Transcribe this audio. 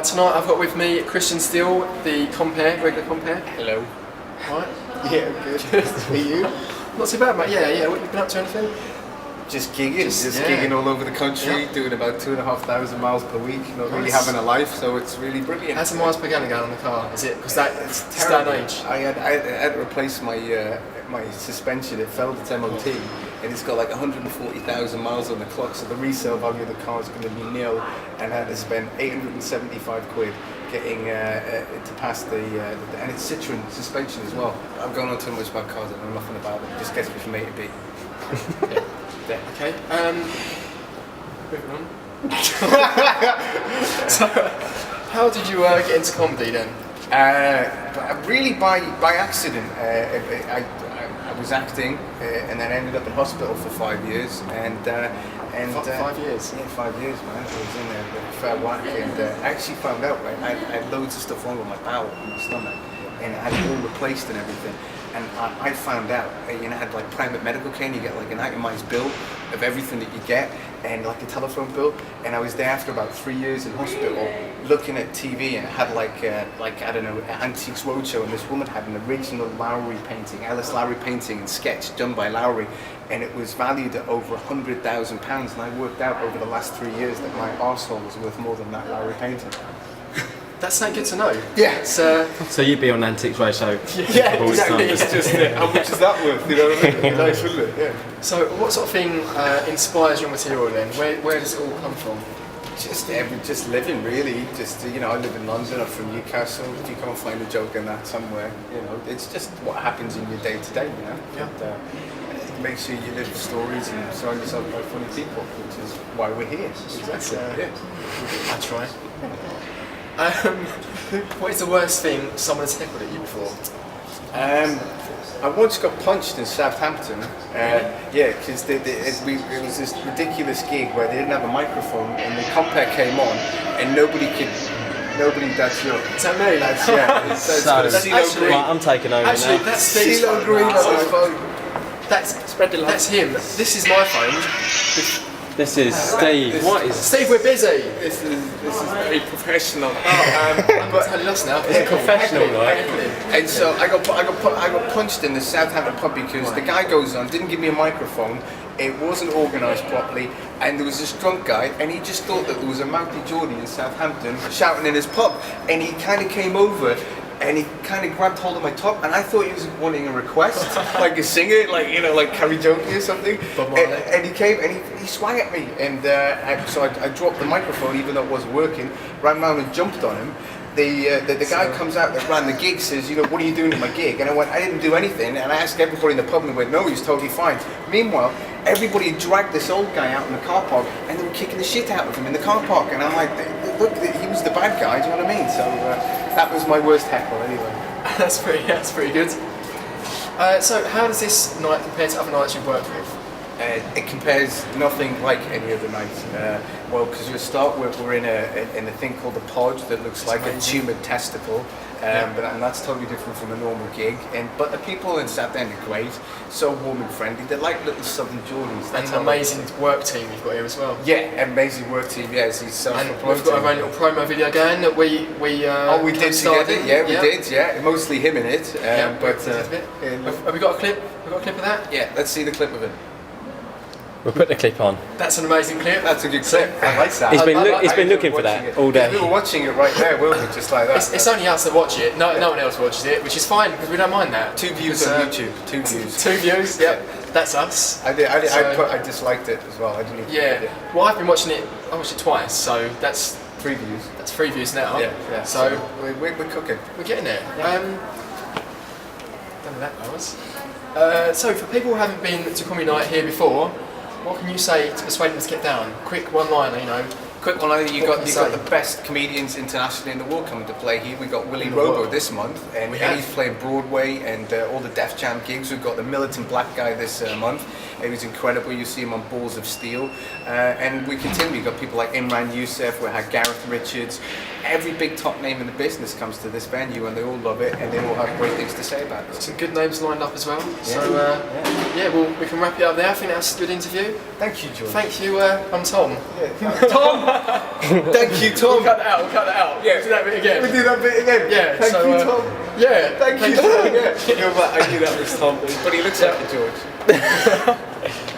Tonight I've got with me Christian Steele, the regular compare. Hello. Right? Yeah, good. Are you? Not too bad, mate. Yeah. What have you been up to, anything? Just gigging. Gigging all over the country, doing about 2,500 miles per week, not really having a life, so it's really brilliant. How's the miles per gallon going on the car? Is it? Because that's terrible. that age. I had to replace my my suspension. It failed its MOT, and it's got like 140,000 miles on the clock, so the resale value of the car is going to be nil, and I had to spend 875 quid getting to pass and it's Citroen suspension as well. I'm going on too much about cars, I know nothing about them. It just gets me from A to B. Yeah. Okay. Moving on. So, how did you get into comedy then? Really by accident. I was acting and then ended up in hospital for 5 years. And 5 years? Yeah, 5 years, man. I was in there with a fair whack, and I actually found out, right, I had loads of stuff wrong with my bowel and my stomach, and I had it all replaced and everything. And I found out, I had like private medical care, and you get like an itemized bill of everything that you get, and like a telephone bill. And I was there after about 3 years in hospital, looking at TV, and had like I don't know, Antiques Roadshow, and this woman had an original Lowry painting, Alice Lowry painting and sketch done by Lowry, and it was valued at over £100,000. And I worked out over the last 3 years that my arsehole was worth more than that Lowry painting. That's so good to know. Yeah. So you'd be on Antiques Roadshow. Yeah, exactly. It's just how much is that worth? You know what I mean? It'd be nice, wouldn't it? Yeah. So what sort of thing inspires your material then? Where does it all come from? Just living really. Just I live in London. I'm from Newcastle. If you can't find a joke in that somewhere, it's just what happens in your day to day. Yeah. And, make sure you live stories and surround yourself by funny people, which is why we're here. Exactly. Yeah. I try. What is the worst thing someone has heckled at you before? I once got punched in Southampton. Because it was this ridiculous gig where they didn't have a microphone, and the compare came on, and nobody. That's your. Is that me? That's yeah. So right, I'm taking over actually, now. that's Steve's phone. Green on his phone. That's him. This is my phone. This is Steve. What is Steve? We're busy. This is very professional. I'm totally lost now. It's a confessional, right? And so I got punched in the Southampton pub because the guy goes on, didn't give me a microphone. It wasn't organised properly, and there was this drunk guy, and he just thought that there was a Mountie Geordie in Southampton shouting in his pub, and he kind of came over. And he kind of grabbed hold of my top, and I thought he was wanting a request, like a singer, like Carrie Jokey or something. And he came and he swung at me, and so I dropped the microphone, even though it wasn't working. Ran round and jumped on him. The guy comes out that ran the gig, says, what are you doing at my gig? And I went, I didn't do anything. And I asked everybody in the pub, and they went, no, he's totally fine. Meanwhile, everybody had dragged this old guy out in the car park, and they were kicking the shit out of him in the car park. And I'm like, look, he was the bad guy. Do you know what I mean? So that was my worst heckle, anyway. That's pretty good. So how does this night compare to other nights you've worked with? It compares nothing like any other night. Well, because you start with, we're in a thing called a pod that looks like a tumoured testicle, and that's totally different from a normal gig. But the people in South End are great, so warm and friendly. They're like little Southern Geordies. And an amazing work team you've got here as well. Yeah, amazing work team. Yes, he's and we've got our own little promo video going that we did together. Yeah, we did. Yeah, mostly him in it. Have we got a clip? Have we got a clip of that? Yeah, let's see the clip of it. We'll put the clip on. That's an amazing clip. That's a good clip. I like that. He's been looking for that all day. Yeah, we were watching it right there, weren't we? Just like that. It's only us that watch it. No one else watches it, which is fine because we don't mind that. 2 views on YouTube. 2 views. 2 views. Yep. That's us. I disliked it as well. I didn't even it. Well, I've been watching it. I watched it twice, so that's 3 views. That's 3 views now. Yeah. So we're cooking. We're getting there. Don't know that was. So for people who haven't been to Comedy Night here before, what can you say to persuade them to get down? Quick one-liner, Quick one-liner, you got the best comedians internationally in the world coming to play here. We got Willie Robo this month, and he's playing Broadway and all the Def Jam gigs. We've got the Militant Black Guy this month. It was incredible. You see him on Balls of Steel, and we continue. We've got people like Imran Youssef. We had Gareth Richards. Every big top name in the business comes to this venue, and they all love it, and they all have great things to say about it. Some good names lined up as well. Yeah. So we can wrap it up there. I think that's a good interview. Thank you, George. Thank you. I'm Tom. Yeah. Tom. Thank you, Tom. We'll cut that out. We'll cut that out. Yeah. Do that bit again. We do that bit again. Yeah. Thank so, you, Tom. Yeah. Thank you, Tom. Yeah. I knew that was Tom, but he looks like a George.